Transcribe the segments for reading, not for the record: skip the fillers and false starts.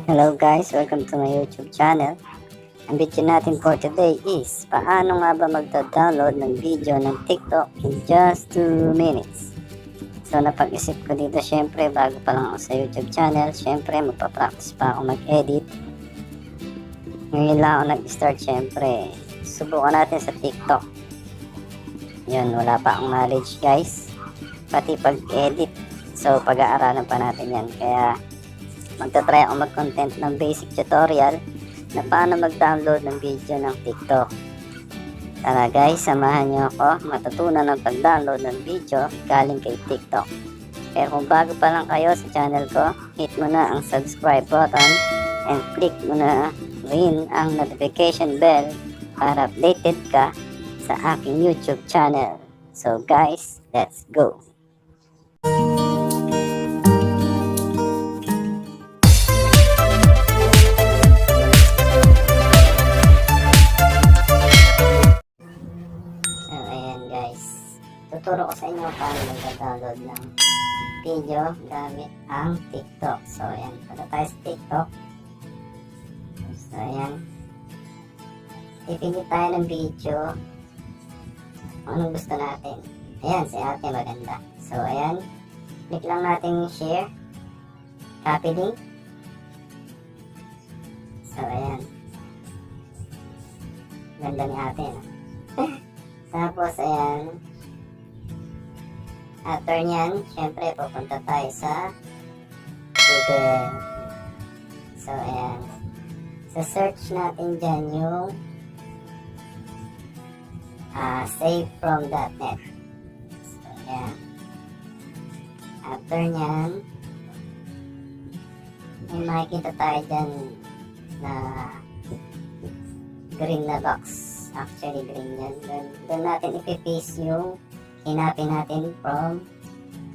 Hello guys, welcome to my YouTube channel. Ang video natin for today is paano nga ba magda-download ng video ng TikTok in just 2 minutes. So napag-isip ko dito, syempre bago pa lang ako sa YouTube channel, syempre magpa-practice pa ako mag-edit. Ngayon lang ako nag-start, syempre subukan natin sa TikTok. Yun, wala pa akong knowledge guys, pati pag-edit. So pag-aaralan pa natin yan, kaya magta-try ako mag-content ng basic tutorial na paano mag-download ng video ng TikTok. Tara guys, samahan nyo ako matutunan ng pag-download ng video galing kay TikTok. Pero kung bago pa lang kayo sa channel ko, hit mo na ang subscribe button and click mo na rin ang notification bell para updated ka sa aking YouTube channel. So guys, let's go! Tuturo ko sa inyo paano mag-download ng video gamit ang TikTok. So ayan, punta tayo sa TikTok. So ayan, pipili tayo ng video kung anong gusto natin. Ayan, si ate maganda. So ayan, click lang natin yung share, copy link. So ayan, ganda ni ate, no? Tapos ayan, after nyan, syempre pupunta tayo sa Google. So ayan, sa search natin dyan yung savefrom.net. So ayan, after nyan, may makikita tayo dyan na green na box. Actually green yan. Doon natin ipipaste yung hinapin natin from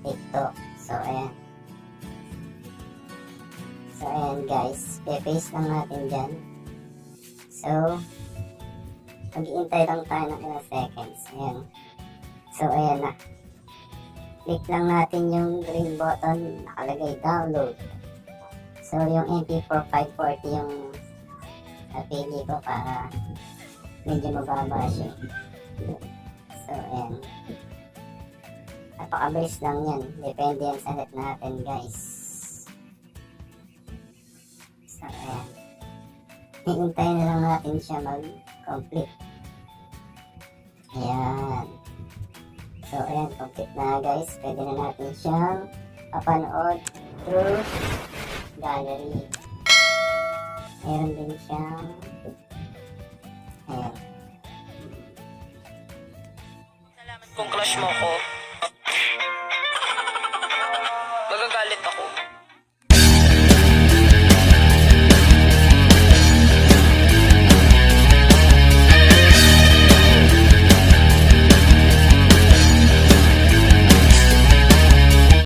TikTok. So ayan. So ayan guys, i-paste lang natin dyan. So mag-iintay lang tayo ng ilang seconds. Ayan. So ayan na. Click lang natin yung green button, nakalagay download. So yung MP4 540 yung napili ko para medyo mababa siya. So ayan, napakabilis lang yan, depende yan sa net natin guys. So ayan, hihintayin na lang natin siya mag-complete. Ayan. So ayan, complete na guys. Pwede na natin siyang papanood through gallery. Meron din siyang ayan. Kung crush mo ko, magagalit ako.